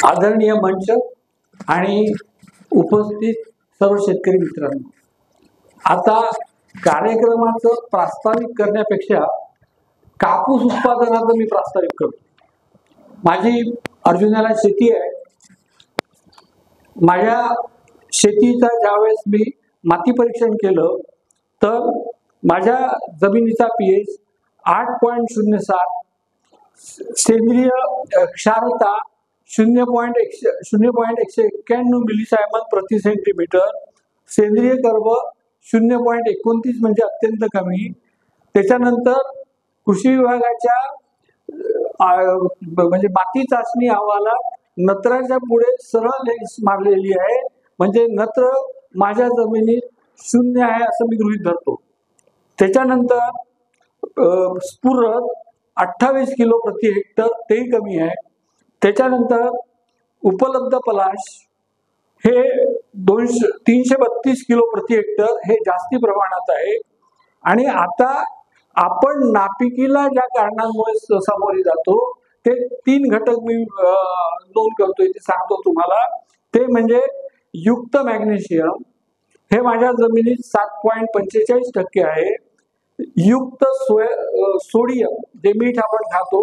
आदरणीय मंच आणि उपस्थित सर्व शेतकरी मित्रांनो, आता कार्यक्रमाचं प्रास्ताविक करण्यापेक्षा कापूस उत्पादनाचं मी प्रास्ताविक करतो. माझी अर्जुनाला शेती आहे. माझ्या शेतीचा ज्यावेळेस मी माती परीक्षण केलं तर माझ्या जमिनीचा पीएच 8.07, सेंद्रिय क्षारता 0.191 मिलीसायमन प्रति सेंटीमीटर, सेंद्रिय कर्ब 0.29 म्हणजे अत्यंत कमी. त्याच्यानंतर कृषी विभागाच्या म्हणजे माती चाचणी अहवालात नत्राच्या पुढे सरळ लेन्स मारलेली आहे, म्हणजे नत्र माझ्या जमिनीत 0 आहे असं मी गृहीत धरतो. त्याच्यानंतर स्फुरद 28 किलो प्रति हेक्टर, तेही कमी आहे. त्याच्यानंतर उपलब्ध पलाश हे 332 किलो प्रति हेक्टर, हे जास्ती प्रमाणात आहे. आणि आता आपण नापिकीला ज्या कारणांमुळे सामोरे जातो ते 3 घटक मी नोंद करतोय, ते सांगतो तुम्हाला. ते म्हणजे युक्त मॅग्नेशियम, हे माझ्या जमिनीत 7.45% आहे. युक्त सोडियम, जे मीठ आपण खातो,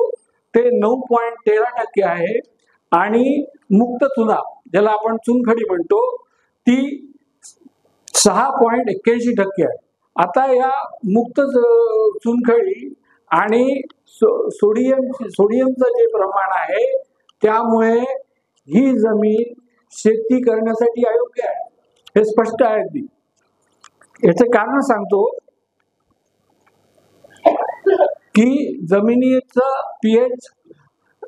ते 9.13% आहे. आणि मुक्त चुना, ज्याला आपण चुनखडी म्हणतो, ती 6.81% आहे. आता या मुक्त चुनखडी आणि सोडियमचं जे प्रमाण आहे, त्यामुळे ही जमीन शेती करण्यासाठी अयोग्य आहे, हे स्पष्ट आहे. अगदी याचे कारण सांगतो की जमिनीचा पीएच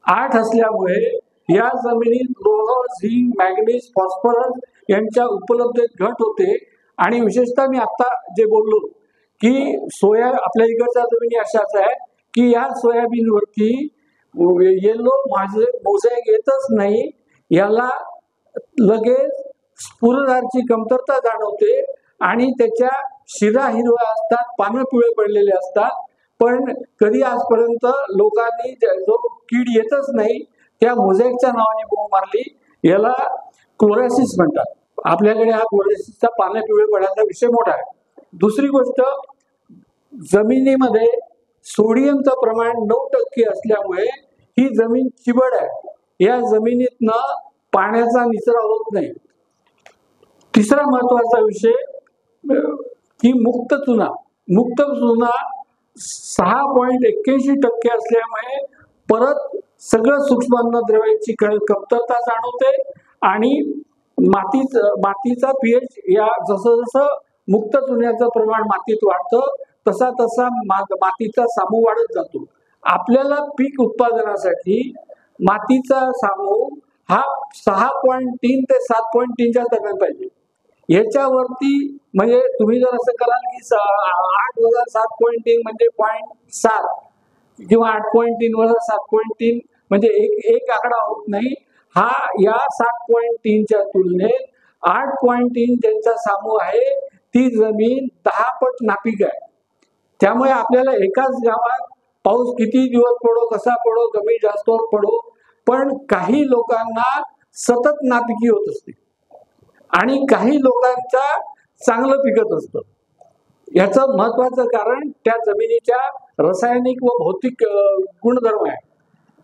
8 असल्यामुळे या जमिनीत लोह, झिंक, मॅग्नीज, फॉस्फरस यांच्या उपलब्धतेत घट होते. आणि विशेषतः मी आता जे बोललो की सोया, आपल्या इकडच्या जमिनी अशाच आहे की या सोयाबीनवरती येलो मोझॅक येतच नाही, याला लगेच स्फुरदाची कमतरता जाणवते आणि त्याच्या शिरा हिरव्या असतात, पानं पिवळे पडलेले असतात. पण कधी आजपर्यंत लोकांनी जो कीड येतच नाही त्या मोझॅकच्या नावाने बोंब मारली. याला क्लोरोसिस म्हणतात. आपल्याकडे हा क्लोरोसिसचा पानं पिवळे पडायचा विषय मोठा आहे. दुसरी गोष्ट, जमिनीमध्ये सोडियमचं प्रमाण 9% असल्यामुळे ही जमीन चिबड आहे. या जमिनीतनं पाण्याचा निचरा होत नाही. तिसरा महत्वाचा विषय की मुक्त चुना 6.81% असल्यामुळे परत सगळं सूक्ष्म द्रव्यांची कमतरता जाणवते. आणि मातीचा पीएच या जसं मुक्त चुन्याचं प्रमाण मातीत वाढतं तसा तसा मातीचा सामू वाढत जातो. आपल्याला पीक उत्पादनासाठी मातीचा सामू हा 6.3 ते 7.3च्या दरम्यान पाहिजे. याच्यावरती म्हणजे तुम्ही जर असं कराल की 8 वजा 7.3 म्हणजे 0.7 किंवा 8.3 वजा 7.3 म्हणजे एक आकडा होत नाही. हा या 7.3च्या तुलनेत 8.3 ज्यांचा सामू आहे ती जमीन 10 पट नापीक आहे. त्यामुळे आपल्याला एकाच गावात पाऊस किती दिवस पडो, कसा पडो, कमी जास्त पडो, पण काही लोकांना सतत नापिकी होत असते आणि काही लोकांचा चांगलं पिकत असतं. याचं महत्वाचं कारण त्या जमिनीच्या रासायनिक व भौतिक गुणधर्म आहे.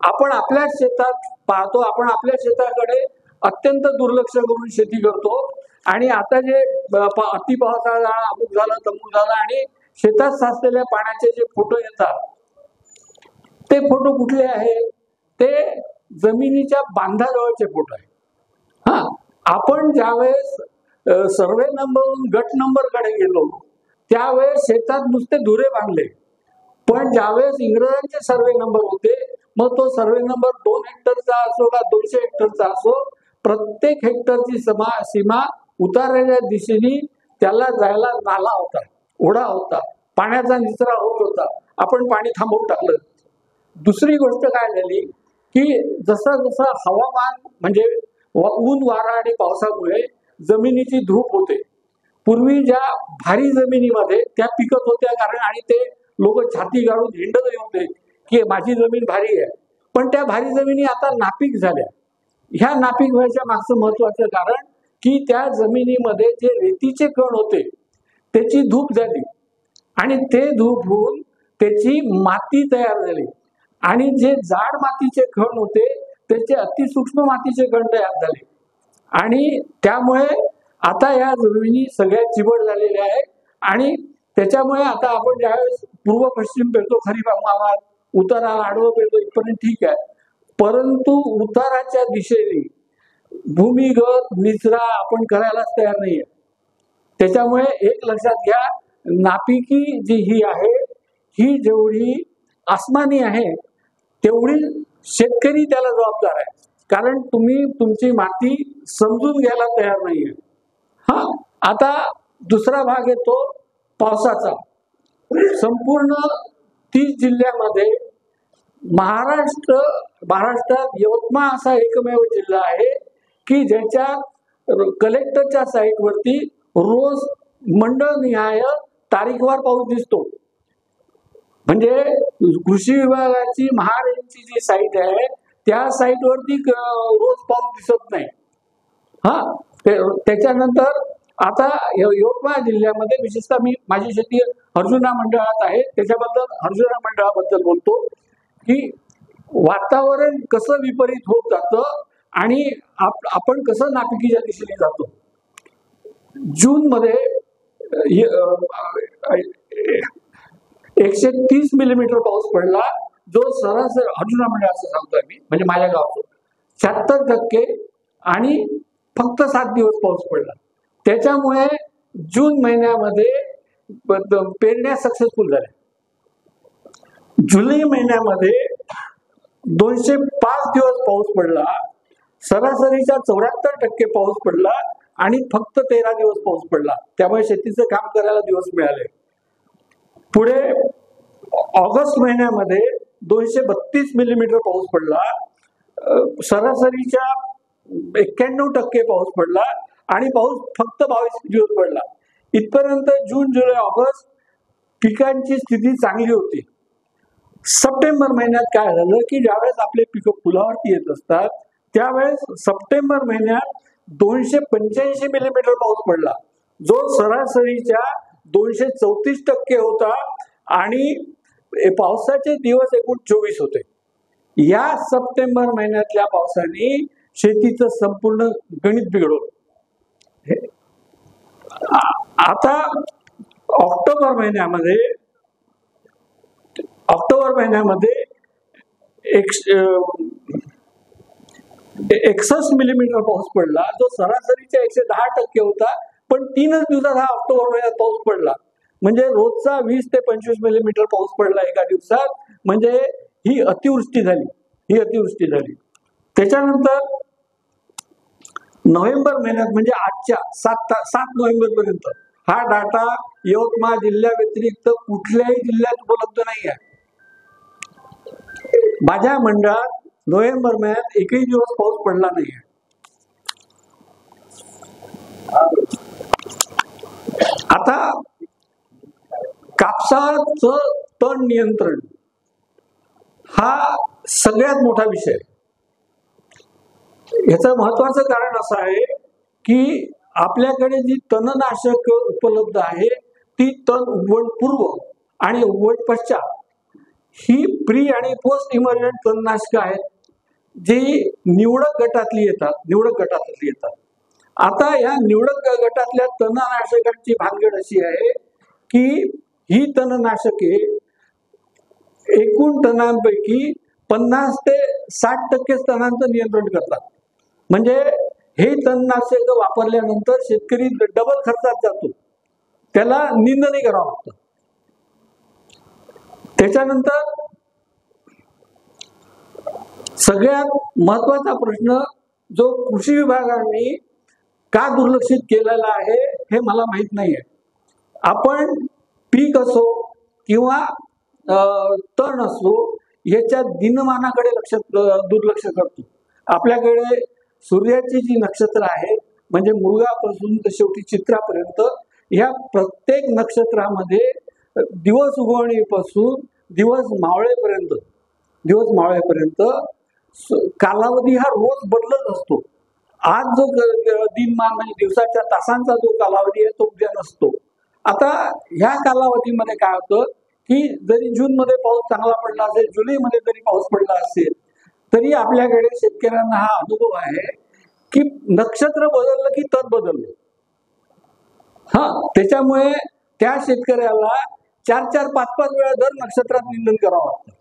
आपण आपल्या शेतात पाहतो, आपण आपल्या शेताकडे अत्यंत दुर्लक्ष करून शेती करतो. आणि आता जे अति पावसाळा अमुक झालं तमुक झालं आणि शेतात साचलेल्या पाण्याचे जे फोटो येतात ते फोटो कुठले आहे? ते जमिनीच्या बांधाजवळचे फोटो आहे. हा, आपण ज्यावेळेस सर्वे नंबरवरून गट नंबर कडे गेलो त्यावेळेस शेतात नुसते धुरे बांधले. पण ज्यावेळेस इंग्रजांचे सर्वे नंबर होते, मग तो सर्वे नंबर 2 हेक्टरचा असो का 200 हेक्टरचा असो, प्रत्येक हेक्टरची सीमा उतारलेल्या दिशेने त्याला जायला नाला होता, ओढा होता, पाण्याचा निचरा होत होता. आपण पाणी थांबवून टाकलं. दुसरी गोष्ट काय झाली की जसं जसं हवामान म्हणजे ऊन, वारा आणि पावसामुळे जमिनीची धूप होते. पूर्वी ज्या भारी जमिनीमध्ये त्या पिकत होत्या, कारण आणि ते लोक छाती गाळून हिंडत होते की माझी जमीन भारी आहे. पण त्या भारी जमिनी आता नापीक झाल्या. ह्या नापीक व्हायच्या मागचं महत्वाचं कारण की त्या जमिनीमध्ये जे रेतीचे कण होते त्याची धूप झाली आणि ते धूप होऊन त्याची माती तयार झाली आणि जे जाड मातीचे कण होते त्याचे अतिसूक्ष्म मातीचे कण तयार झाले आणि त्यामुळे आता या जमिनी सगळ्या चिबड झालेल्या आहे आणि त्याच्यामुळे आता आपण ज्यावेळेस पूर्व पश्चिम पेरतो खरीप हंगामात उतारा आडवं पेरतो इथपर्यंत ठीक आहे, परंतु उताराच्या दिशेने भूमिगत निचरा आपण करायलाच तयार नाहीये. त्याच्यामुळे एक लक्षात घ्या, नापिकी जी ही आहे ही जेवढी आसमानी आहे तेवढी शेतकरी त्याला जबाबदार आहे, कारण तुम्ही तुमची माती समजून घ्यायला तयार नाहीये. हा, आता दुसरा भाग येतो पावसाचा. संपूर्ण 30 जिल्ह्यामध्ये महाराष्ट्रात यवतमाळ असा एकमेव जिल्हा आहे की ज्याच्या कलेक्टरच्या साईटवरती रोज मंडळनिहाय तारीखवार पाऊस दिसतो. म्हणजे कृषी विभागाची महारेंजची जी साईट आहे त्या साईटवरती रोज पाऊस दिसत नाही. हा, त्याच्यानंतर आता यवतमाळ जिल्ह्यामध्ये विशेषतः मी माझी शेती अर्जुना मंडळात आहे, त्याच्याबद्दल अर्जुना मंडळाबद्दल बोलतो की वातावरण कसं विपरीत होत जातं आणि आपण कसं नापिकीच्या दिशेने जातो. जून मध्ये 130 मिलीमीटर पाऊस पडला, जो सरासरी अर्जुना मंडळाचं सांगतोय मी, म्हणजे माझ्या गावात 76% आणि फक्त 7 दिवस पाऊस पडला. त्याच्यामुळे जून महिन्यामध्ये पेरण्या सक्सेसफुल झाल्या. जुलै महिन्यामध्ये 205 दिवस पाऊस पडला, सरासरीच्या 74% पाऊस पडला आणि फक्त 13 दिवस पाऊस पडला. त्यामुळे शेतीचं काम करायला दिवस मिळाले. पुढे ऑगस्ट महिन्यामध्ये 232 मिलीमीटर पाऊस पडला, सरासरीच्या 91% पाऊस पडला आणि पाऊस फक्त 22 दिवस पडला. इथपर्यंत जून जुलै ऑगस्ट पिकांची स्थिती चांगली होती. सप्टेंबर महिन्यात काय झालं की ज्यावेळेस आपले पिकं फुलावरती येत असतात त्यावेळेस सप्टेंबर महिन्यात 285 मिलीमीटर पाऊस पडला, जो सरासरीच्या 234% होता आणि पावसाचे दिवस एकूण 24 होते. या सप्टेंबर महिन्यातल्या पावसाने शेतीचं संपूर्ण गणित बिघडवलं. आता ऑक्टोबर महिन्यामध्ये 61 मिलीमीटर पाऊस पडला, जो सरासरीच्या 110% होता, पण 3च दिवसात हा ऑक्टोबर महिन्यात पाऊस पडला. म्हणजे रोजचा 20 ते 25 मिलीमीटर पाऊस पडला एका दिवसात. म्हणजे ही अतिवृष्टी झाली. त्याच्यानंतर नोव्हेंबर महिन्यात म्हणजे आजच्या 7 नोव्हेंबर पर्यंत हा डाटा यवतमाळ जिल्ह्या व्यतिरिक्त कुठल्याही जिल्ह्यात उपलब्ध नाही आहे. माझ्या मंडळात नोव्हेंबर महिन्यात एकही दिवस पाऊस पडला नाही आहे. आता कापसाचं तण नियंत्रण हा सगळ्यात मोठा विषय. याचं महत्वाचं कारण असं आहे की आपल्याकडे जी तणनाशक उपलब्ध आहे ती तण उगवण पूर्व आणि उगवण पश्चात ही प्री आणि पोस्ट इमर्जंट तणनाशक आहेत, जी निवडक गटातली येतात. आता या निवडक गटातल्या तणनाशकांची भानगड अशी आहे की ही तणनाशके एकूण तणांपैकी 50 ते 60% तणांचं नियंत्रण करतात. म्हणजे हे तणनाशक वापरल्यानंतर शेतकरी डबल खर्चात जातो, त्याला निंदणी करावं लागतं. त्याच्यानंतर सगळ्यात महत्वाचा प्रश्न जो कृषी विभागाने का दुर्लक्षित केलेला आहे हे मला माहित नाहीये. आपण पीक असो किंवा तण असो याच्या दिनमानाकडे दुर्लक्ष करतो. आपल्याकडे सूर्याची जी नक्षत्र आहे म्हणजे मृगापासून तर शेवटी चित्रापर्यंत ह्या प्रत्येक नक्षत्रामध्ये दिवस उगवणीपासून दिवस मावळेपर्यंत कालावधी हा रोज बदलत असतो. आज जो दिनमान म्हणजे दिवसाच्या तासांचा जो कालावधी आहे तो उद्या नसतो. आता ह्या कालावधीमध्ये काय होतं की जरी जून मध्ये पाऊस चांगला पडला असेल, जुलैमध्ये जरी पाऊस पडला असेल, तरी आपल्याकडे शेतकऱ्यांना हा अनुभव आहे की नक्षत्र बदललं की तत बदललं. हा, त्याच्यामुळे त्या शेतकऱ्याला 4-4, 5-5 वेळा दर नक्षत्रात निंदन करावं लागतं.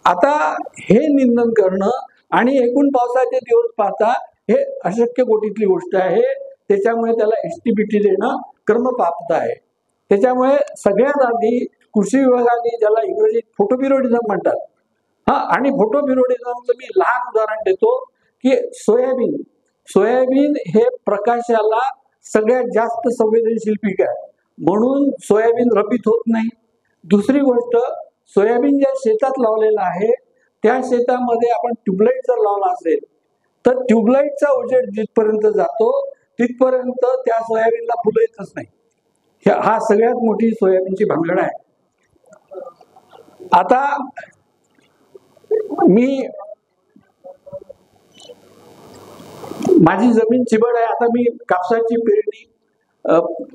आता हे निंदन करणं आणि एकूण पावसाचे दिवस पाहता हे अशक्य कोटीतली गोष्ट आहे. त्याच्यामुळे त्याला एसटीबीटी देणं कर्मपाप्त आहे. त्याच्यामुळे सगळ्यात आधी कृषी विभागाने, ज्याला इंग्रजीत फोटोपिरियोडिझम म्हणतात, हा, आणि फोटोपिरियोडिझमचं मी लहान उदाहरण देतो की सोयाबीन हे प्रकाशाला सगळ्यात जास्त संवेदनशील पीक आहे, म्हणून सोयाबीन रबीत होत नाही. दुसरी गोष्ट, सोयाबीन ज्या शेतात लावलेलं आहे त्या शेतामध्ये आपण ट्यूबलाईट जर लावला असेल तर ट्यूबलाईटचा उजेड जिथपर्यंत जातो तिथपर्यंत त्या सोयाबीनला फुलं येतच नाही. हा सगळ्यात मोठी सोयाबीनची भानगड आहे. आता माझी जमीन चिबड आहे. आता मी कापसाची पेरणी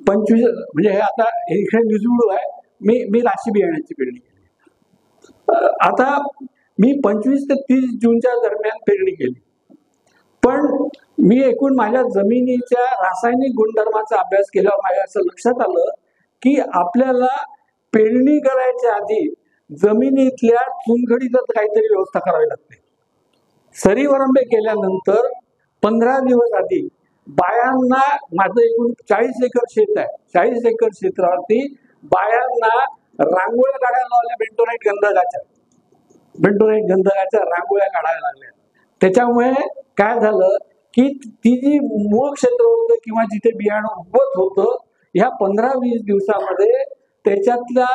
25 म्हणजे हे आता इकडे निजूळ आहे, मी राशी बियाण्याची पेरणी केली. आता मी 25 ते 30 जूनच्या दरम्यान पेरणी केली. पण मी एकूण माझ्या जमिनीच्या रासायनिक गुणधर्माचा अभ्यास केल्यावर माझ्या असं लक्षात आलं की आपल्याला पेरणी करायच्या आधी जमिनीतल्या चुनखडीचं काहीतरी व्यवस्था करावी लागते. सरीवरंबे केल्यानंतर 15 दिवस आधी बायांना, माझं एकूण 40 एकर शेत आहे, 40 एकर क्षेत्रावरती बायांना रांगोळ्या काढायला लावल्या, बेंटोनाईट गंधकाच्या रांगोळ्या काढायला लागल्या. त्याच्यामुळे काय झालं की ती जी मूळ क्षेत्र होतं किंवा जिथे बियाणं उगवत होतं, ह्या 15-20 दिवसामध्ये त्याच्यातल्या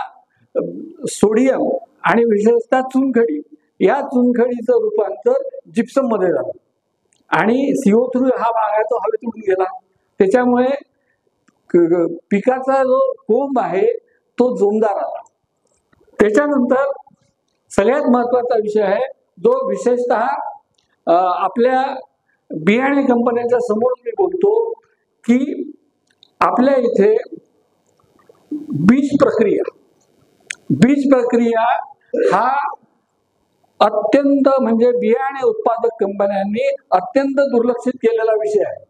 सोडियम आणि विशेषतः चुनखडी, या चुनखडीचं रूपांतर जिप्सम मध्ये झालं आणि CO3 हा भाग आहे तो हवेत उडून गेला. त्याच्यामुळे पिकाचा जो कोंब आहे तो जोमदार आला. त्याच्यानंतर सगळ्यात महत्वाचा विषय आहे जो विशेषतः आपल्या बियाणे कंपन्यांच्या समोर मी बोलतो की आपल्या इथे बीज प्रक्रिया हा अत्यंत, म्हणजे बियाणे उत्पादक कंपन्यांनी अत्यंत दुर्लक्षित केलेला विषय आहे.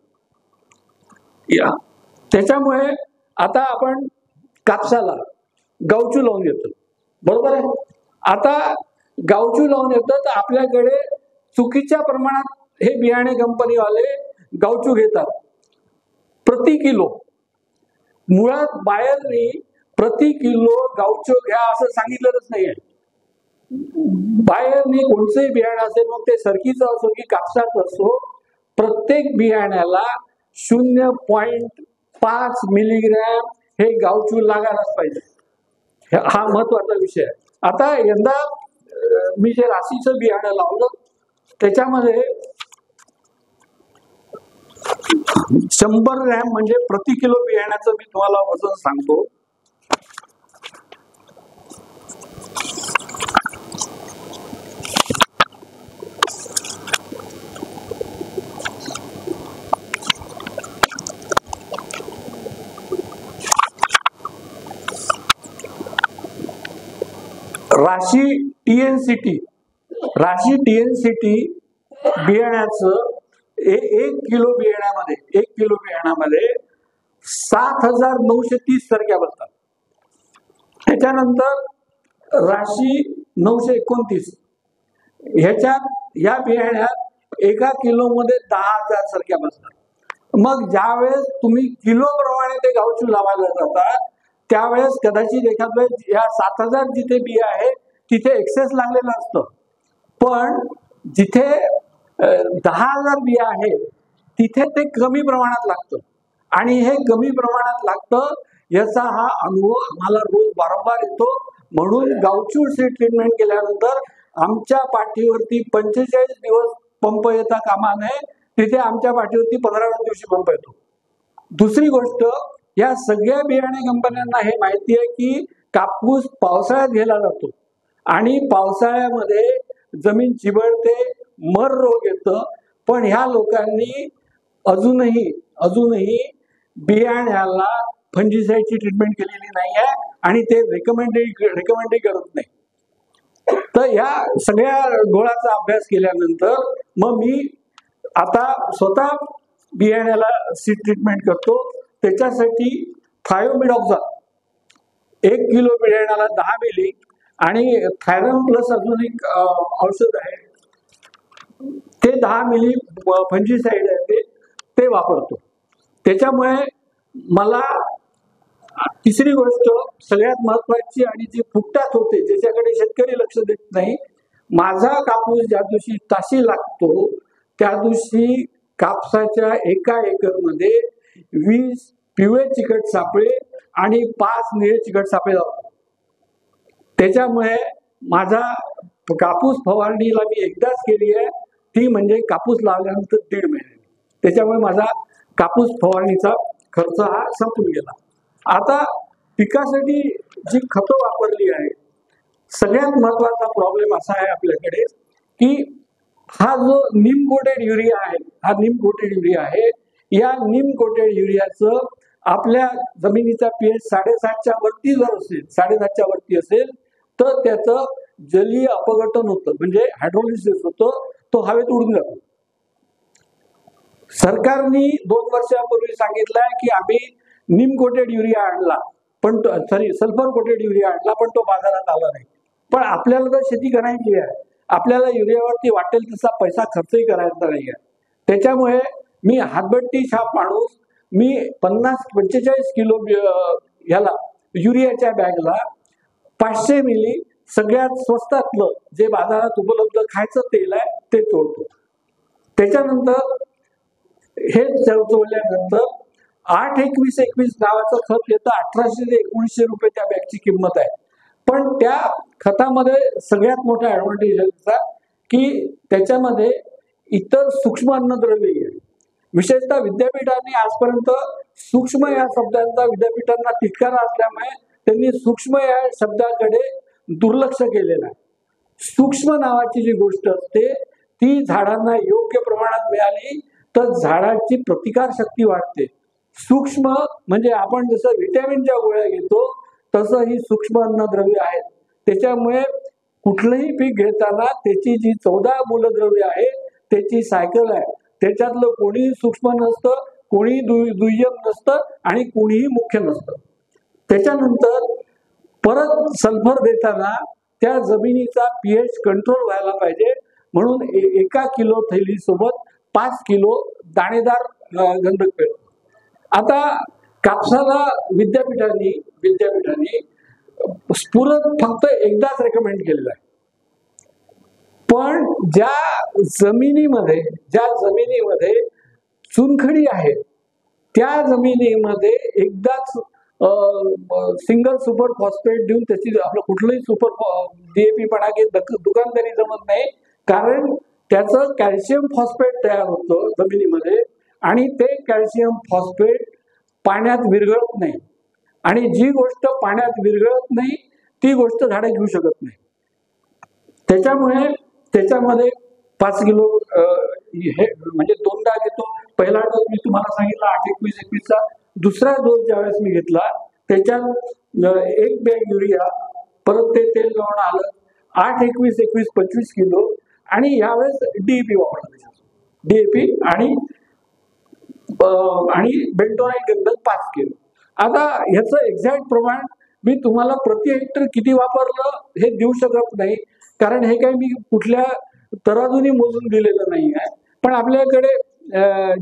त्याच्यामुळे आता आपण कापसाला गावचू लावून येतो, बरोबर आहे. आता गावचू लावून येतो तर आपल्याकडे चुकीच्या प्रमाणात हे बियाणे कंपनीवाले गावचू घेतात प्रति किलो. मुळात बायरनी प्रति किलो गावचू घ्या असं सांगितलेलंच नाहीये. बायरनी कोणतंही बियाणं असेल, मग ते सरकीचं असो की कापसाचं असो, प्रत्येक बियाण्याला 0.5 मिलीग्रॅम हे गावचू लागायलाच पाहिजे. हा महत्वाचा विषय आहे. आता यंदा मी जे राशीचं बियाणं लावलं त्याच्यामध्ये 100 ग्रॅम म्हणजे प्रति किलो बियाण्याचं मी तुम्हाला वजन सांगतो. राशी TNCT बियाण्याचं 1 किलो बियाण्यामध्ये 7,930 सरक्या बसतात. त्याच्यानंतर राशी 929, ह्याच्यात या बियाण्यात 1 किलो मध्ये 10,000 सरक्या बसतात. मग ज्यावेळेस तुम्ही किलो प्रमाणे ते गावचू लावायला जातात त्यावेळेस कदाचित एखाद वेळेस या 7,000 जिथे बिया आहे तिथे एक्सेस लागलेलं असतं, पण जिथे 10,000 बिया आहे तिथे ते कमी प्रमाणात लागतं. आणि हे कमी प्रमाणात लागतं याचा हा अनुभव आम्हाला रोज वारंवार येतो. म्हणून गावचू सीड ट्रीटमेंट केल्यानंतर आमच्या पाठीवरती 45 दिवस पंप येता कामा नये, तिथे आमच्या पाठीवरती 15व्या दिवशी पंप येतो. दुसरी गोष्ट, या सगळ्या बियाणे कंपन्यांना हे माहिती आहे की कापूस पावसाळ्यात घ्यायला जातो आणि पावसाळ्यामध्ये जमीन चिबळते, मर रोग येतं. पण ह्या लोकांनी अजूनही बियाण्याला फंजिसाइडची ट्रीटमेंट केलेली नाही आहे आणि ते रेकमेंडही करत नाही. तर या सगळ्या गोळाचा अभ्यास केल्यानंतर मग मी आता स्वतः बियाण्याला सीड ट्रीटमेंट करतो. त्याच्यासाठी थायोमिडॉक्झाल 1 किलो बियाण्याला 10 मिली आणि थायरम प्लस अजून एक औषध आहे ते 10 मिली फंजिसाइड आहे ते वापरतो. त्याच्यामुळे मला तिसरी गोष्ट सगळ्यात महत्वाची आणि जी फुकटात होते ज्याच्याकडे शेतकरी लक्ष देत नाही, माझा कापूस ज्या दिवशी ताशी लागतो त्या दिवशी कापसाच्या एका एकरमध्ये 20 पिवळे चिकट सापळे आणि 5 निळे चिकट सापळे लावतो. त्याच्यामुळे माझा कापूस फवारणीला मी एकदाच केली आहे, ती म्हणजे कापूस लावल्यानंतर 1.5 महिने. त्याच्यामुळे माझा कापूस फवारणीचा खर्च हा संपून गेला. आता पिकासाठी जी खतं वापरली आहे, सगळ्यात महत्वाचा प्रॉब्लेम असा आहे आपल्याकडे की हा जो नीम कोटेड युरिया आहे, या नीम कोटेड युरियाचं आपल्या जमिनीचा पीएच 7.5च्या वरती जर असेल, 7.5च्या वरती असेल तर त्याचं जलीय अपघटन होतं, म्हणजे हायड्रोलिसिस होतं, तो हवेत उडून जातो. सरकारने 2 वर्षापूर्वी सांगितलंय की आम्ही नीम कोटेड युरिया आणला, पण सल्फर कोटेड युरिया आणला, पण तो बाजारात आला नाही. पण आपल्याला तर शेती करायची आहे, आपल्याला युरियावरती वाटेल तसा पैसा खर्चही करायचा नाही आहे. त्याच्यामुळे मी हातभट्टी छाप माणूस मी 45 किलो ह्याला युरियाच्या बॅगला 500 मिली सगळ्यात स्वस्तातलं जे बाजारात उपलब्ध खायचं तेल आहे ते तोडतो. त्याच्यानंतर हे चोळल्यानंतर 8-21-21 नावाचं खत येतं. 1800 ते 1900 रुपये त्या बॅगची किंमत आहे. पण त्या खतामध्ये सगळ्यात मोठा ऍडव्हान्टेज आहे की त्याच्यामध्ये इतर सूक्ष्म अन्नद्रव्ये आहे. विशेषतः विद्यापीठांनी आजपर्यंत सूक्ष्म या शब्दांचा विद्यापीठांना तिटकारा असल्यामुळे त्यांनी सूक्ष्म या शब्दाकडे दुर्लक्ष केलेलं आहे. सूक्ष्म नावाची जी गोष्ट असते ती झाडांना योग्य प्रमाणात मिळाली तर झाडाची प्रतिकार शक्ती वाढते. सूक्ष्म म्हणजे आपण जसं व्हिटॅमिनच्या गोळ्या घेतो तसं ही सूक्ष्म अन्नद्रव्य आहेत. त्याच्यामुळे कुठलंही पीक घेताना त्याची जी 14 मूलद्रव्य आहे त्याची सायकल आहे. त्याच्यातलं कोणीही सूक्ष्म नसतं, कोणीही दुय्यम नसतं आणि कोणीही मुख्य नसतं. त्याच्यानंतर परत सल्फर देताना त्या जमिनीचा पीएच कंट्रोल व्हायला पाहिजे, म्हणून 1 किलो थैली सोबत 5 किलो दाणेदार गंधक मिळतो. आता कापसाला विद्यापीठांनी स्फुरद फक्त एकदाच रेकमेंड केलेला आहे. पण ज्या जमिनीमध्ये चुनखडी आहे त्या जमिनीमध्ये एकदाच सिंगल सुपर फॉस्फेट देऊन त्याची आपलं कुठलंही सुपर DAP पण दुकानदारी जमत नाही, कारण त्याचं कॅल्शियम फॉस्फेट तयार होतं जमिनीमध्ये आणि ते कॅल्शियम फॉस्फेट पाण्यात विरघळत नाही आणि जी गोष्ट पाण्यात विरघळत नाही ती गोष्ट झाडे घेऊ शकत नाही. त्याच्यामुळे त्याच्यामध्ये 5 किलो हे म्हणजे 2दा घेतो. पहिला डोस मी तुम्हाला सांगितला 8-21-21चा. दुसरा डोस ज्यावेळेस मी घेतला त्याच्यात 1 बॅग युरिया, परत ते तेल लावून आलं 8-21-21 25 किलो आणि यावेळेस DAP वापरला. DAP आणि बेंटोनाइट गंधक 5 किलो. आता ह्याचं एक्झॅक्ट प्रमाण मी तुम्हाला प्रति हेक्टर किती वापरलं हे देऊ शकत नाही, कारण हे काही मी कुठल्या तराजूनी मोजून दिलेलं नाही आहे. पण आपल्याकडे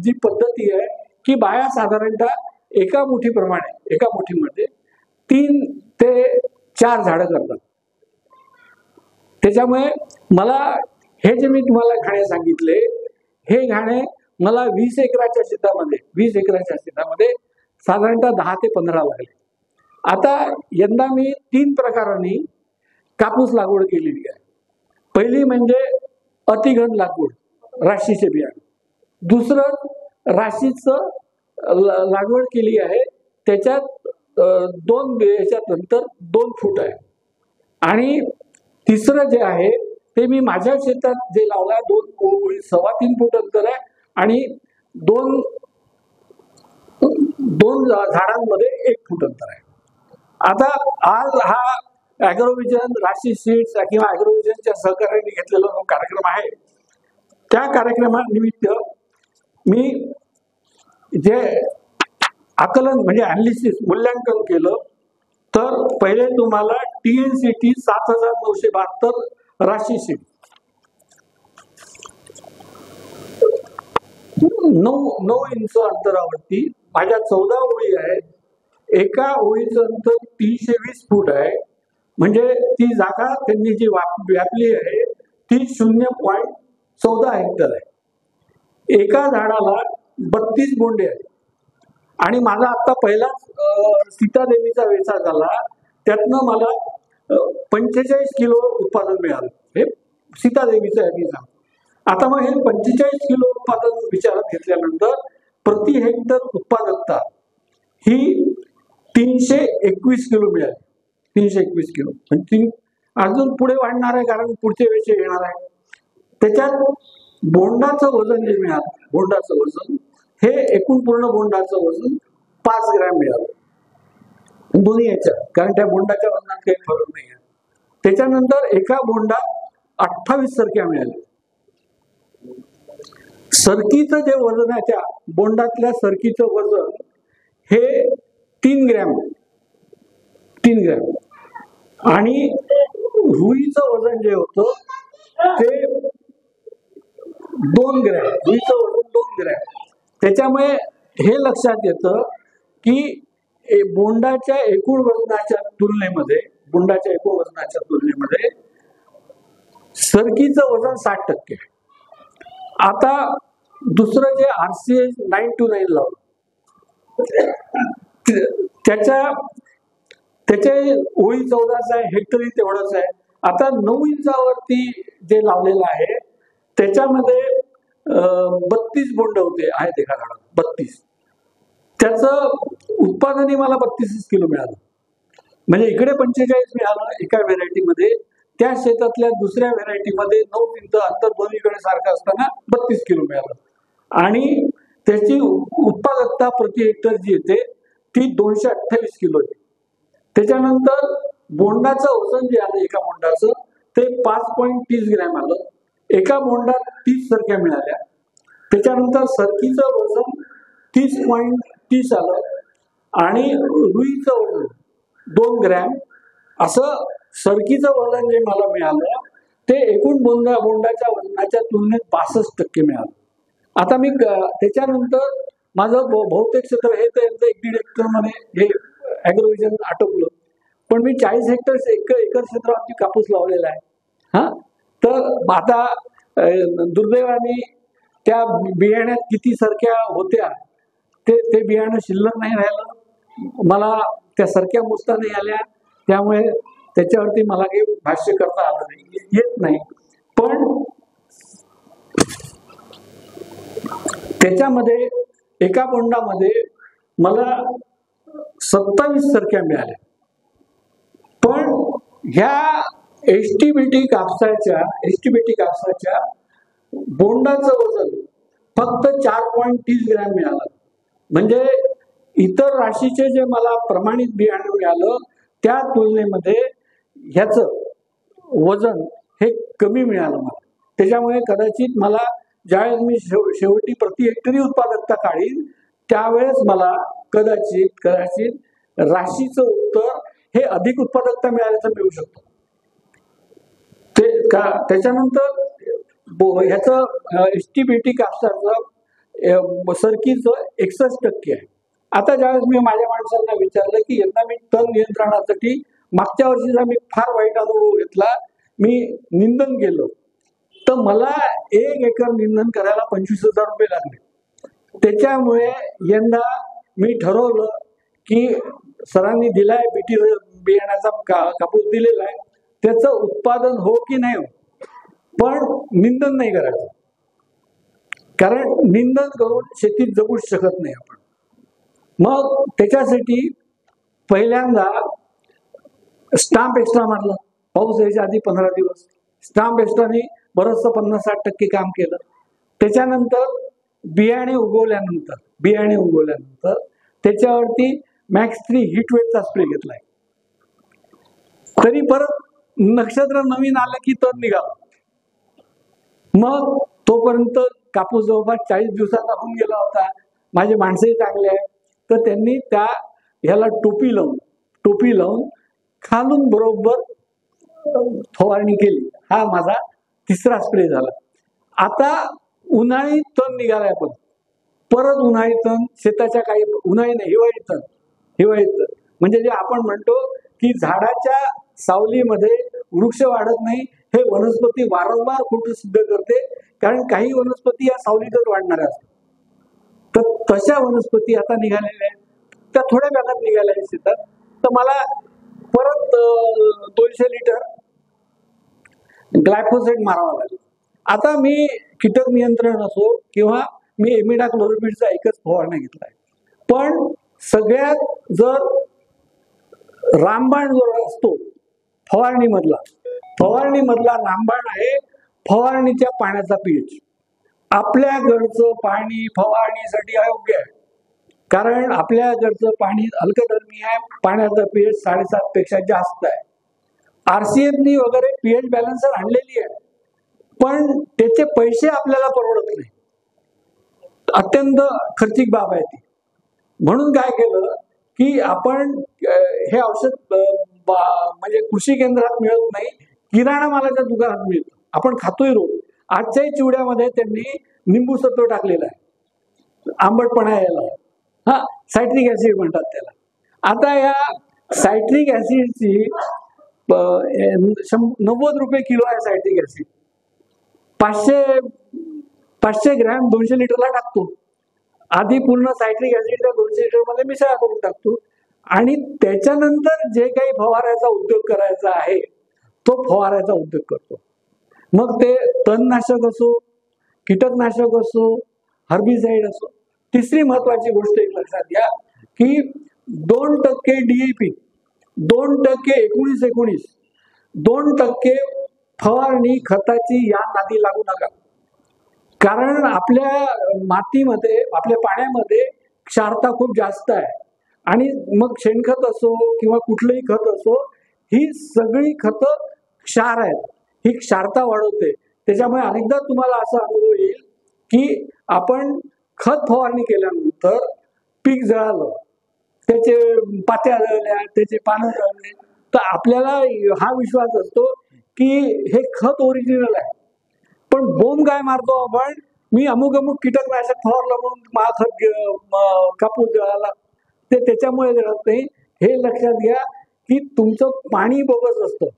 जी पद्धती आहे की बाया साधारणतः एका मुठीमध्ये 3 ते 4 झाडं करतात. त्याच्यामुळे मला हे जे मी तुम्हाला घाणे सांगितले हे घाणे मला 20 एकराच्या शेतामध्ये साधारणतः 10 ते 15 लागले. आता यंदा मी 3 प्रकारांनी कापूस लागवड केलेली आहे. पहिली म्हणजे अतिघन लागवड, राशीचे बियाणे. दुसरं राशीचं लागवड केली आहे, त्याच्यात 2 याच्यात अंतर 2 फूट आहे. आणि तिसरं जे आहे ते मी माझ्या शेतात जे लावलाय 2 ओळी 3.25 फूट अंतर आहे आणि दोन झाडांमध्ये 1 फूट अंतर आहे. आता आज हा ॲग्रोव्हिजन, राशी सीड्स किंवा ॲग्रोव्हिजनच्या सहकार्याने घेतलेला जो कार्यक्रम आहे, त्या कार्यक्रमानिमित्त मी जे आकलन म्हणजे अनालिसिस मूल्यांकन केलं, तर पहिले तुम्हाला TNCT 7972 राशी सीड 9 इंच अंतरावरती माझ्या 14 ओळी आहेत. एका ओळीचं अंतर 320 फूट आहे. म्हणजे ती जागा त्यांनी जी व्यापली आहे ती 0.14 हेक्टर आहे. एका झाडाला 32 बोंडे आहेत आणि माझा आता पहिलाच सीतादेवीचा वेचा झाला, त्यातनं मला 45 किलो उत्पादन मिळालं. हे सीतादेवीचं यादी झालं. आता मग हे 45 किलो उत्पादन विचारात घेतल्यानंतर प्रति हेक्टर उत्पादकता ही 321 किलो मिळाली. 321 किलो म्हणजे अजून पुढे वाढणार आहे, कारण पुढचे वेचे येणार आहे. त्याच्यात बोंडाचं वजन जे मिळालं, बोंडाचं वजन हे एकूण पूर्ण बोंडाचं वजन 5 ग्रॅम मिळालं दोन्ही याच्यात, कारण त्या बोंडाच्या वजनात काही फरक नाही आहे. त्याच्यानंतर एका बोंडात 28 सरक्या मिळाल्या. सरकीचं जे वजन आहे, त्या बोंडातल्या सरकीचं वजन हे 3 ग्रॅम आणि रुईचं वजन जे होतं ते 2 ग्रॅम, रुईचं वजन 2 ग्रॅम. त्याच्यामुळे हे लक्षात येतं की बोंडाच्या एकूण वजनाच्या तुलनेमध्ये सरकीचं वजन 60%. आता दुसरं जे RCH 929 लावलं, त्याच्या ओळी 14 आहे, हेक्टरी तेवढंच आहे. आता 9 इंचावरती जे लावलेलं आहे त्याच्यामध्ये 32 बोंड होते आहेत एका झाडाला, 32. त्याचं उत्पादनही मला 32 किलो मिळालं. म्हणजे इकडे 45 मिळालं एका व्हेरायटीमध्ये, त्या शेतातल्या दुसऱ्या व्हेरायटीमध्ये 9 इंच अंतर दोन्हीकडे सारखं असताना 32 किलो मिळालं. आणि त्याची उत्पादकता प्रति हेक्टर जी येते ती 228 किलो आहे. त्याच्यानंतर बोंडाचं वजन जे आलं एका बोंडाचं ते 5.30 ग्रॅम आलं. एका बोंडात 30 सरक्या मिळाल्या. त्याच्यानंतर सरकीचं वजन 30.30 आलं आणि रुईचं वजन 2 ग्रॅम. असं सरकीचं वजन जे मला मिळालं ते एकूण बोंडाच्या वजनाच्या तुलनेत 62% मिळालं. आता मी त्याच्यानंतर माझं बहुतेक क्षेत्र हे तर 1.5 हेक्टर मध्ये हे ॲग्रोव्हिजन आटोपलं, पण मी 40 हेक्टर एकर क्षेत्रावरती कापूस लावलेला आहे. हा, तर आता दुर्दैवाने त्या बियाण्यात किती सरक्या होत्या ते बियाणं शिल्लक नाही राहिलं. मला त्या सरक्या मोजता नाही आल्या, त्यामुळे त्याच्यावरती मला काही भाष्य करता आलं नाही, येत नाही. पण त्याच्यामध्ये एका बोंडामध्ये मला 27 सरक्या मिळाल्या. पण ह्या एचटीबीटी कापसाच्या बोंडाचं वजन फक्त 4.30 ग्रॅम मिळालं. म्हणजे इतर राशीचे जे मला प्रमाणित बियाणं मिळालं त्या तुलनेमध्ये ह्याचं वजन हे कमी मिळालं मला. त्याच्यामुळे कदाचित मला ज्यावेळेस मी शेवटी प्रति हेक्टरी उत्पादकता काढीन त्यावेळेस मला कदाचित राशीचं उत्तर हे अधिक उत्पादकता मिळाल्याचं मिळू शकतं. त्याच्यानंतर ह्याचं एचटीबीटी कापसाचं सरकीचं 61% आहे. आता ज्यावेळेस मी माझ्या माणसांना विचारलं की यंदा मी तण नियंत्रणासाठी मागच्या वर्षीचा मी फार वाईट अनुभव घेतला, मी निंदन केलं तर मला 1 एकर निंदन करायला 25,000 रुपये लागले. त्याच्यामुळे यंदा मी ठरवलं की सरांनी दिलाय बीटी बियाण्याचा कापूस दिलेला आहे, त्याचं उत्पादन हो की नाही हो, पण निंदन नाही करायचं. कारण निंदन करून शेतीत जगूच शकत नाही आपण. मग त्याच्यासाठी पहिल्यांदा स्टाम्प एक्स्ट्रा मारलं पाऊस यायच्या आधी 15 दिवस. स्टाम बेस्टरने बरंचसं 50-60% काम केलं. त्याच्यानंतर बियाणे उगवल्यानंतर त्याच्यावरती मॅक्स 3 हीटवेव्हचा स्प्रे घेतलाय. तरी परत नक्षत्र नवीन आलं की तण निघालं. मग तोपर्यंत कापूस जवळपास 40 दिवसाचा होऊन गेला होता. माझे माणसंही चांगले आहेत, तर त्यांनी ह्याला टोपी लावून खालून बरोबर फवारणी केली. हा माझा 3रा स्प्रे झाला. आता उन्हाळी तण निघालाय, पण परत उन्हाळी तण शेताच्या काही उन्हाळी नाही हिवाळी तण म्हणजे जे आपण म्हणतो की झाडाच्या सावलीमध्ये वृक्ष वाढत नाही, हे वनस्पती वारंवार खोटं सिद्ध करते. कारण काही वनस्पती या सावलीतच वाढणाऱ्या असतात. तर तशा वनस्पती आता निघालेल्या आहेत, त्या थोड्या भागात निघाल्या आहेत शेतात. तर मला परत 200 लिटर ग्लायफोसेट मारावा लागेल. आता मी कीटक नियंत्रण असो किंवा मी इमिडाक्लोप्रिडचा एकच फवारणी घेतलाय. पण सगळ्यात जर रामबाण जो असतो फवारणीमधला रामबाण आहे फवारणीच्या पाण्याचा पीएच. आपल्या घरचं पाणी फवारणीसाठी अयोग्य आहे, कारण आपल्या घरचं पाणी अल्कधर्मी आहे, पाण्याचा पीएच 7.5 पेक्षा जास्त आहे. RCMनी वगैरे पीएच बॅलन्सर आणलेली आहे, पण त्याचे पैसे आपल्याला परवडत नाही. अत्यंत खर्चिक बाब आहे ती. म्हणून काय केलं की आपण हे औषध म्हणजे कृषी केंद्रात मिळत नाही, किराणा मालाच्या दुकानात मिळतं. आपण खातोय रोज. आजच्याही चिवड्यामध्ये त्यांनी निंबू सत्व टाकलेलं आहे, आंबटपणा यायला. सायट्रिक ऍसिड म्हणतात त्याला. आता या सायट्रिक ऍसिडची 90 रुपये किलो आहे. सायट्रिक ऍसिड 500 ग्रॅम 200 लिटरला टाकतो. आधी पूर्ण सायट्रिक ऍसिड 200 लिटर मध्ये मिसळा करून टाकतो आणि त्याच्यानंतर जे काही फवारायचा उद्योग करायचा आहे तो फवारायचा उद्योग करतो. मग ते तणनाशक असो, कीटकनाशक असो, हर्बिसाइड असो. तिसरी महत्वाची गोष्ट एक लक्षात घ्या की 2% DAP, 2% 19-19, 2% फवारणी खताची या नादी लागू नका. कारण आपल्या मातीमध्ये, आपल्या पाण्यामध्ये क्षारता खूप जास्त आहे आणि मग शेणखत असो किंवा कुठलंही खत असो, ही सगळी खतं क्षार आहेत. ही क्षारता वाढवते. त्याच्यामुळे अनेकदा तुम्हाला असा अनुभव येईल की आपण खत फवारणी केल्यानंतर पीक जळालं, त्याचे पात्या जळल्या, त्याचे पानं जळले, तर आपल्याला हा विश्वास असतो की हे खत ओरिजिनल आहे. पण बोंब काय मारतो आपण, मी अमुक कीटकनाशक फवारलं म्हणून माझा खत कापूस जळाला, ते त्याच्यामुळे जळत नाही. हे लक्षात घ्या की तुमचं पाणी बोगस असतं.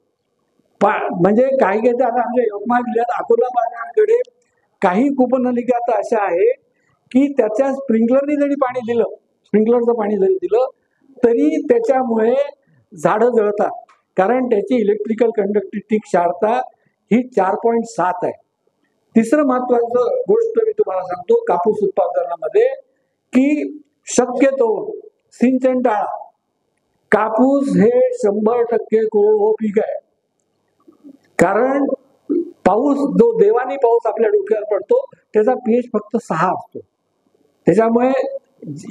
म्हणजे काही आता आमच्या यवतमाळ जिल्ह्यात अकोला बाजाराकडे काही कूपनलिका तर अशा आहे की त्याच्या स्प्रिंकलरनी जरी पाणी दिलं, स्प्रिंकलरचं पाणी जरी दिलं तरी त्याच्यामुळे झाडं जळतात. कारण त्याची इलेक्ट्रिकल कंडक्टिव्हिटी क्षारता ही 4.7 आहे. तिसरं महत्वाचं गोष्ट मी तुम्हाला सांगतो कापूस उत्पादनामध्ये की शक्यतो सिंचन टाळा. कापूस हे 100% कोरडवाहू पीक आहे. कारण पाऊस जो देवानी पाऊस आपल्या डोक्यावर पडतो त्याचा पीएच फक्त 6 असतो. त्याच्यामुळे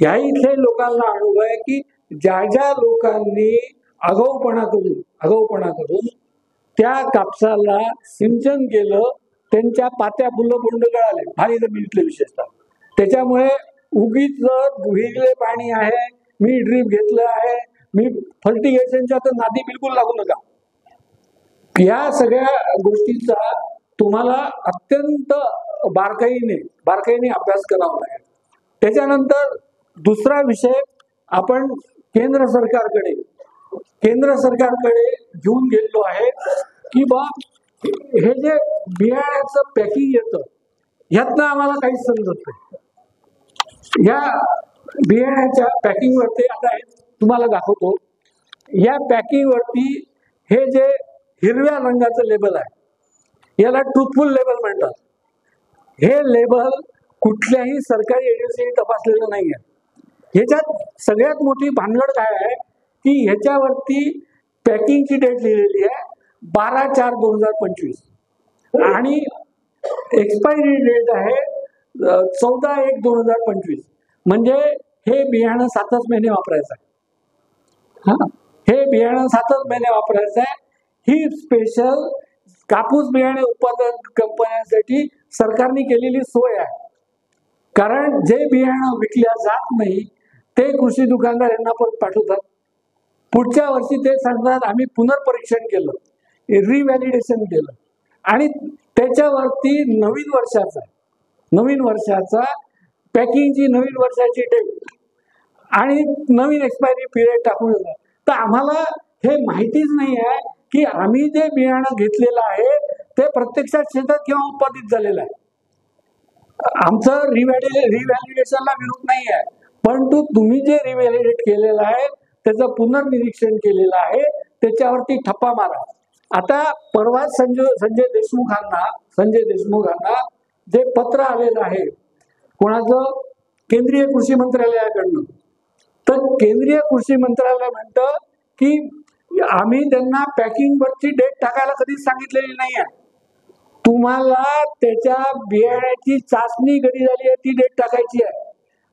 या इथल्या लोकांना अनुभव आहे की ज्या लोकांनी आगाऊपणा करून त्या कापसाला सिंचन केलं, त्यांच्या पात्या फुलं बोंड गळाले, भारी जमिनीतले विशेषतः. त्याच्यामुळे उगीच विहिरीले पाणी आहे, मी ड्रीप घेतलं आहे, मी फर्टिगेशनच्या तर नादी बिलकुल लागू नका. या सगळ्या गोष्टींचा तुम्हाला अत्यंत बारकाईने अभ्यास करावा लागेल. त्याच्यानंतर दुसरा विषय आपण केंद्र सरकारकडे घेऊन गेलेलो आहे की बा हे जे बियाण्याचं पॅकिंग येतं ह्यातनं आम्हाला काहीच समजत नाही. या बियाण्याच्या पॅकिंग वरती आता तुम्हाला दाखवतो. या पॅकिंग वरती हे जे हिरव्या रंगाचं लेबल आहे याला ट्रुथफुल लेबल म्हणतात. हे लेबल कुठल्याही सरकारी एजन्सीने तपासलेलं नाही आहे. ह्याच्यात सगळ्यात मोठी भानगड काय आहे की ह्याच्यावरती पॅकिंगची डेट लिहिलेली आहे 12/4/2025. आणि एक्सपायरी डेट आहे 14/1/2025. म्हणजे हे बियाणं 7च महिने वापरायचं आहे. हा, हे बियाणं 7च महिने वापरायचं आहे. ही स्पेशल कापूस बियाणे उत्पादन कंपन्यांसाठी सरकारने केलेली सोय आहे. कारण जे बियाणं विकल्या जात नाही ते कृषी दुकानदार यांना परत पाठवतात. पुढच्या वर्षी ते सांगतात आम्ही पुनर्परीक्षण केलं, रिव्हॅलिडेशन केलं आणि त्याच्यावरती नवीन वर्षाचा पॅकिंगची नवीन वर्षाची डेट आणि नवीन एक्सपायरी पिरियड टाकून देतात. तर आम्हाला हे माहितीच नाही आहे की आम्ही जे बियाणं घेतलेलं आहे ते प्रत्यक्षात शेतात किंवा उत्पादित झालेलं आहे. आमचं रिव्हॅलिडेशनला विरोध नाही आहे, परंतु तुम्ही जे रिव्हॅलिडेट केलेलं आहे त्याचं पुनर्निरीक्षण केलेलं आहे त्याच्यावरती ठप्पा मारा. आता परवा संजय देशमुखांना जे पत्र आलेलं आहे कोणाचं, केंद्रीय कृषी मंत्रालयाकडनं, तर केंद्रीय कृषी मंत्रालय म्हणतं की आम्ही त्यांना पॅकिंग वरची डेट टाकायला कधीच सांगितलेली नाही आहे. तुम्हाला त्याच्या बियाण्याची चाचणी कधी झाली आहे ती डेट टाकायची आहे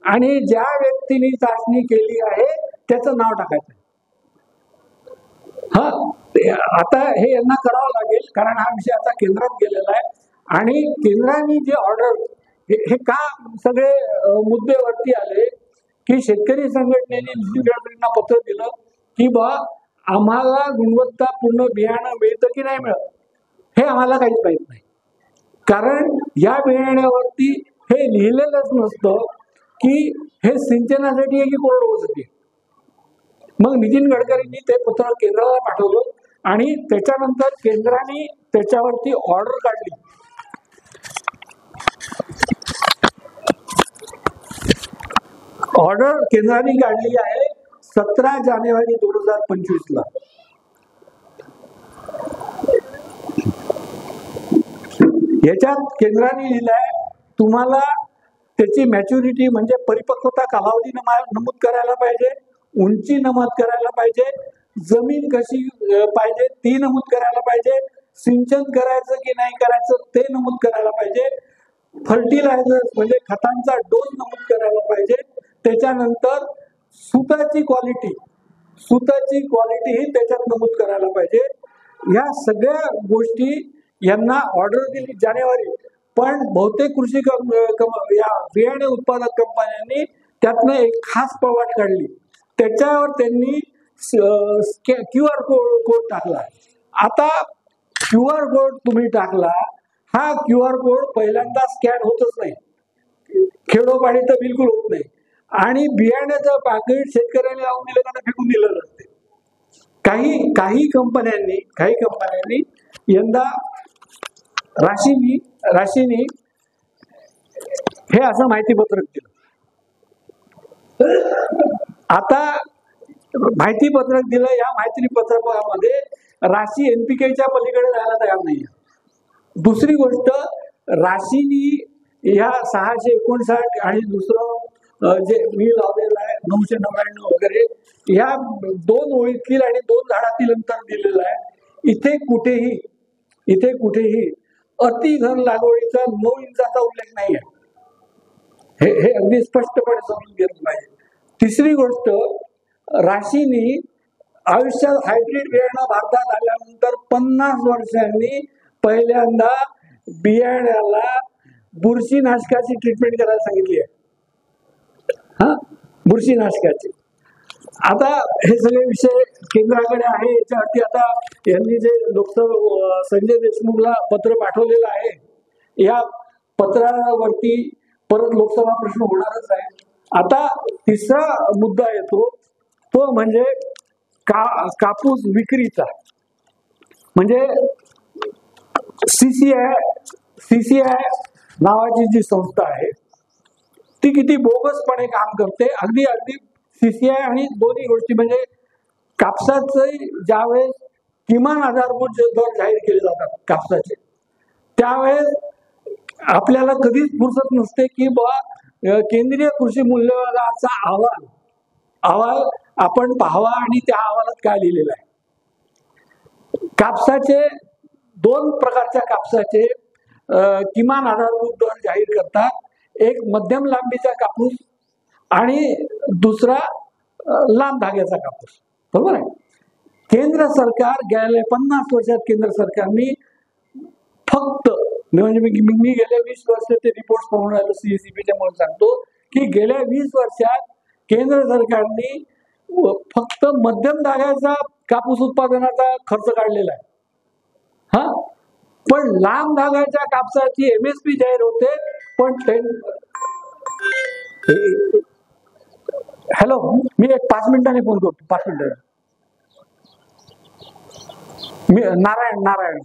आणि ज्या व्यक्तीने चाचणी केली आहे त्याचं नाव टाकायचं. हा, आता हे यांना करावं लागेल कारण हा विषय आता केंद्रात गेलेला आहे आणि केंद्राने जे ऑर्डर हे का सगळे मुद्दे वरती आले की शेतकरी संघटनेने गडकरींना पत्र दिलं की बा आम्हाला गुणवत्तापूर्ण बियाणं मिळतं की नाही मिळत हे आम्हाला काहीच माहित नाही. कारण या बियाण्यावरती हे लिहिलेलंच नसतं की हे सिंचनासाठी आहे की कोरडवाहूसाठी. मग नितीन गडकरींनी ते पत्र केंद्राला पाठवलं आणि त्याच्यानंतर केंद्राने त्याच्यावरती ऑर्डर काढली. ऑर्डर केंद्राने काढली आहे 17 जानेवारी 2025 याच्यात केंद्राने लिहिलंय तुम्हाला त्याची मॅच्युरिटी म्हणजे परिपक्वता कालावधी नमूद करायला पाहिजे, उंची नमूद करायला पाहिजे, जमीन कशी पाहिजे ती नमूद करायला पाहिजे, सिंचन करायचं की नाही करायचं ते नमूद करायला पाहिजे, फर्टिलायझर म्हणजे खतांचा डोस नमूद करायला पाहिजे, त्याच्यानंतर सुताची क्वालिटी ही त्याच्यात नमूद करायला पाहिजे. या सगळ्या गोष्टी यांना ऑर्डर दिली जानेवारी, पण बहुतेक कृषी या बियाणे उत्पादक कंपन्यांनी त्यातनं एक खास पवाट काढली. त्याच्यावर त्यांनी QR कोड टाकला. आता QR कोड तुम्ही टाकला, हा QR कोड पहिल्यांदा स्कॅन होतच नाही, खेडोपाडी तर बिलकुल होत नाही आणि बियाण्याचं पाकिट शेतकऱ्यांनी लावून दिलं का फेकून दिलं जाते. काही कंपन्यांनी यंदा राशीनी हे असं माहिती पत्रक दिलं. आता माहिती पत्रक दिलं, या माहिती पत्रकामध्ये राशी NPKच्या पलीकडे जायला तयार नाही. दुसरी गोष्ट, राशीनी ह्या 659 आणि दुसरं जे मी लावलेलं आहे 999 वगैरे ह्या 2 ओळीतील आणि 2 झाडातील अंतर दिलेलं आहे. इथे कुठेही अति घन लागवडीचा 9 इंचाचा उल्लेख नाही आहे. हे अगदी स्पष्टपणे समजून घेतलं पाहिजे. तिसरी गोष्ट, राशीनी आयुष्यात हायब्रिड बियाणं भारतात आल्यानंतर 50 वर्षांनी पहिल्यांदा बियाण्याला बुरशीनाशकाची ट्रीटमेंट करायला सांगितली आहे. बुरशीनाशकाची. आता हे सगळे विषय केंद्राकडे आहे. याच्यावरती आता यांनी जे लोकसभा संजय देशमुखला पत्र पाठवलेलं आहे, या पत्रावरती परत लोकसभा प्रश्न होणारच आहे. आता तिसरा मुद्दा येतो तो म्हणजे कापूस विक्रीचा. म्हणजे CCI नावाची जी संस्था आहे ती किती बोगसपणे काम करते. अगदी CCI आणि दोन्ही गोष्टी म्हणजे कापसाचे ज्यावेळेस किमान आधारभूत दर जाहीर केले जातात कापसाचे, त्यावेळेस आपल्याला कधीच फुरसत नसते की केंद्रीय कृषी मूल्यमापनाचा अहवाल आपण पाहावा आणि त्या अहवालात काय लिहिलेलं आहे. कापसाचे दोन प्रकारच्या कापसाचे किमान आधारभूत दर जाहीर करतात. एक मध्यम लांबीचा कापूस आणि दुसरा लांब धाग्याचा कापूस. बरोबर आहे. केंद्र सरकार गेल्या 50 वर्षात केंद्र सरकारने फक्त म्हणजे मी गेल्या 20 वर्ष ते रिपोर्ट पाहून राहिलो CSEBच्या म्हणून सांगतो की गेल्या 20 वर्षात केंद्र सरकारने फक्त मध्यम धाग्याचा कापूस उत्पादनाचा खर्च काढलेला आहे. हा, पण लांब धाग्याच्या कापसाची MSP जाहीर होते. पण हॅलो, मी एक 5 मिनिटांनी फोन करतो. 5 मिनिटं. मी नारायण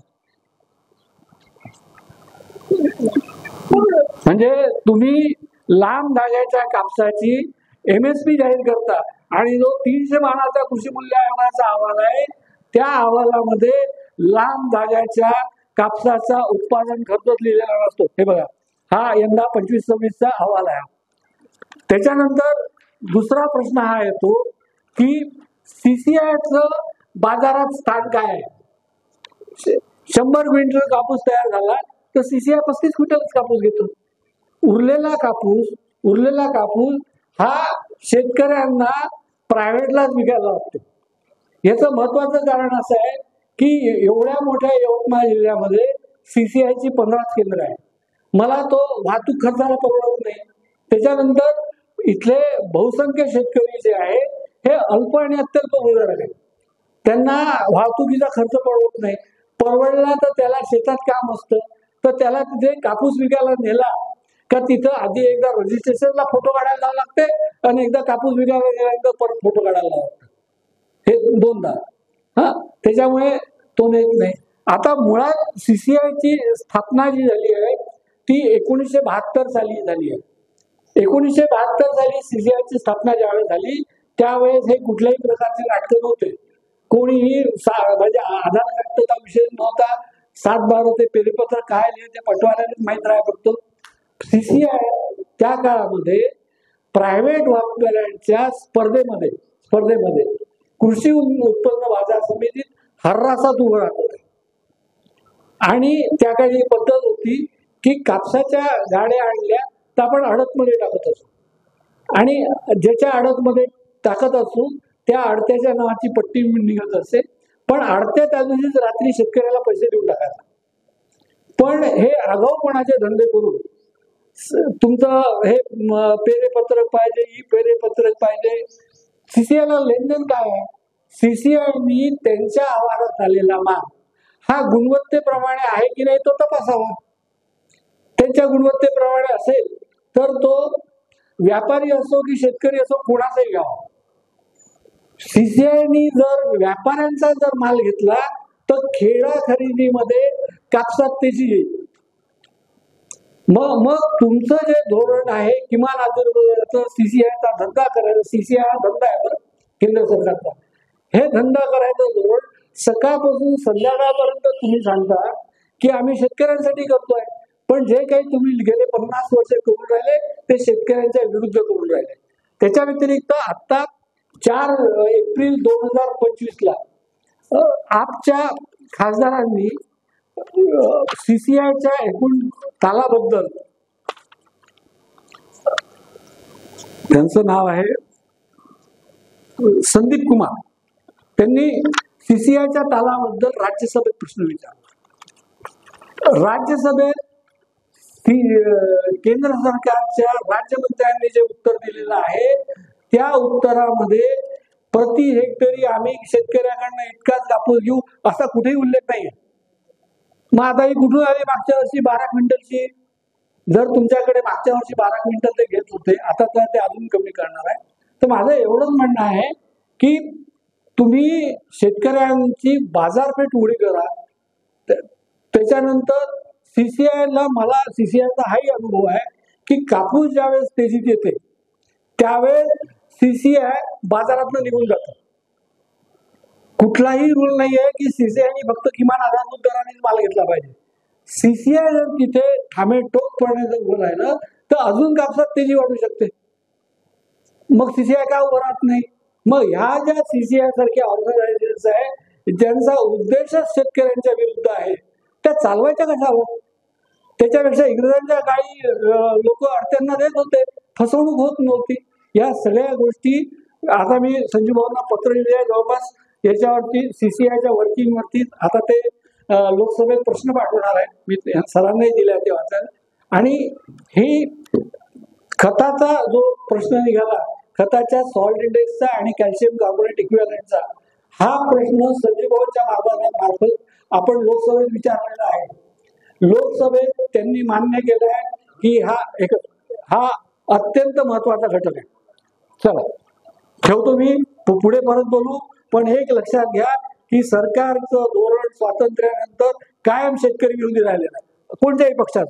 म्हणजे तुम्ही लांब धाग्याच्या कापसाची MSP जाहीर करता आणि जो 300 मानाचा कृषी मूल्य आयोगाचा अहवाल आहे त्या अहवालामध्ये लांब धाग्याच्या कापसाचा उत्पादन खर्च लिहिलेला नसतो. हे बघा, हा यंदा 25-26चा अहवाल आहे. त्याच्यानंतर दुसरा प्रश्न हा येतो की CCIचं बाजारात स्थान काय आहे. 100 क्विंटल कापूस तयार झाला तर CCI 35 क्विंटल कापूस घेतो. उरलेला कापूस हा शेतकऱ्यांना प्रायव्हेटलाच विकायला लागतो. याचं महत्वाचं कारण असं आहे की एवढ्या मोठ्या यवतमाळ जिल्ह्यामध्ये CCIची 15 केंद्र आहे. मला तो वाहतूक खर्चाला परवडत नाही. त्याच्यानंतर इथले बहुसंख्य शेतकरी जे आहे हे अल्प आणि अत्यल्प भूधारक आहेत. त्यांना वाहतुकीचा खर्च परवडत नाही. परवडला तर त्याला शेतात काम असतं, तर त्याला तिथे कापूस विकायला नेला का तिथं आधी एकदा रजिस्ट्रेशनला फोटो काढायला जावं लागते आणि एकदा कापूस विकायला गेल्यानंतर परत फोटो काढायला लागतो. हे दोनदा. हा, त्याच्यामुळे तो नेत नाही. आता मुळात CCIची स्थापना जी झाली आहे ती 1972 साली झाली आहे. 1972 साली CCIची स्थापना ज्यावेळेस झाली त्यावेळेस हे कुठल्याही प्रकारचे नाटक नव्हते. कोणीही म्हणजे आधार कार्डचा विषय नव्हता. 7/12 ते पेरीपत्र काय लिहिले ते पटवाऱ्यानेच माहीत राहा. फक्त CCI त्या काळामध्ये प्रायव्हेट व्यापाऱ्यांच्या स्पर्धेमध्ये कृषी उत्पन्न बाजार समितीत हर्रासात उभं राहत होते. आणि त्या काळी पद्धत होती की कापसाच्या गाड्या आणल्या तर आपण अडतमध्ये टाकत असू आणि ज्याच्या अडतमध्ये टाकत असू त्या अडत्याच्या नावाची पट्टी निघत असे. पण अडत्या त्या दिवशीच रात्री शेतकऱ्याला पैसे देऊन टाकायचा. पण हे आगाऊपणाचे धंदे करून तुमचं हे पेरेपत्रक पाहिजे, ही पेरेपत्रक पाहिजे. CCIला लेनदेन काय आहे. CCIनी त्यांच्या आवारात आलेला माल हा गुणवत्तेप्रमाणे आहे की नाही तो तपासावा. त्यांच्या गुणवत्तेप्रमाणे असेल तर तो व्यापारी असो की शेतकरी असो कोणाचाही घ्यावा. CCIनी जर व्यापाऱ्यांचा जर माल घेतला तर खेडा खरेदीमध्ये कापसात तेजी येईल. मग तुमचं जे धोरण आहे किमान आधारभूत CCIचा धंदा करायचा. CCI हा धंदा आहे बरं केंद्र सरकारचा. हे धंदा करायचं धोरण सकाळपासून संध्याकाळपर्यंत तुम्ही सांगता की आम्ही शेतकऱ्यांसाठी करतोय, पण जे काही तुम्ही गेले 50 वर्ष करून राहिले ते शेतकऱ्यांच्या विरुद्ध करून राहिले. त्याच्या व्यतिरिक्त आता 4 एप्रिल 2025ला आपच्या खासदारांनी CCIच्या एकूण तालाबद्दल, त्यांचं नाव आहे संदीप कुमार, त्यांनी CCIच्या तालाबद्दल राज्यसभेत प्रश्न विचारला. राज्यसभेत केंद्र सरकारच्या राज्यमंत्र्यांनी जे उत्तर दिलेलं आहे त्या उत्तरामध्ये प्रति हेक्टरी आम्ही शेतकऱ्याकडनं इतकाच कापूस घेऊ असा कुठेही उल्लेख नाहीये. मग आता ही कुठून आली. मागच्या वर्षी 12 क्विंटलची, जर तुमच्याकडे मागच्या वर्षी 12 क्विंटल ते घेत होते आता तर ते अजून कमी करणार आहे. तर माझं एवढंच म्हणणं आहे की तुम्ही शेतकऱ्यांची बाजारपेठ उडी करा. त्याच्यानंतर CCIला, मला CCIचा हाही अनुभव आहे की कापूस ज्यावेळेस तेजीत येते त्यावेळेस CCI बाजारातून निघून जातं. कुठलाही रूल नाही आहे की CCIनी फक्त किमान आधारभूत दरानेच माल घेतला पाहिजे. CCI जर तिथे ठामे ठोकपणे जर उभं राहिलं तर अजून कापसात तेजी वाढू शकते. मग CCI का उभं राहत नाही. मग ह्या ज्या CCI सारख्या ऑर्गनायझेशन्स आहे ज्यांचा उद्देश शेतकऱ्यांच्या विरुद्ध आहे त्या चालवायच्या कशा हवं? त्याच्यापेक्षा इंग्रजांच्या काही लोक अडत्यांना देत होते, फसवणूक होत नव्हती. या सगळ्या गोष्टी आता मी संजीव भाऊंना पत्र लिहिले जवळपास याच्यावरती CCIच्या वर्किंग वरती. आता ते लोकसभेत प्रश्न पाठवणार आहे, मी सरांनाही दिल्या ते वाचायला. आणि ही खताचा जो प्रश्न निघाला, खताच्या सॉल्ट इंडेक्सचा आणि कॅल्शियम कार्बोनेट इक्विव्हॅलंटचा, हा प्रश्न संजीव भाऊंच्या मार्फत आपण लोकसभेत विचारलेला आहे. लोकसभेत त्यांनी मान्य केलं आहे की हा अत्यंत महत्वाचा घटक आहे. चला ठेवतो मी, पुढे परत बोलू. पण एक लक्षात घ्या की सरकारचं धोरण स्वातंत्र्यानंतर कायम शेतकरी विरोधी राहिलेलं आहे, कोणत्याही पक्षात.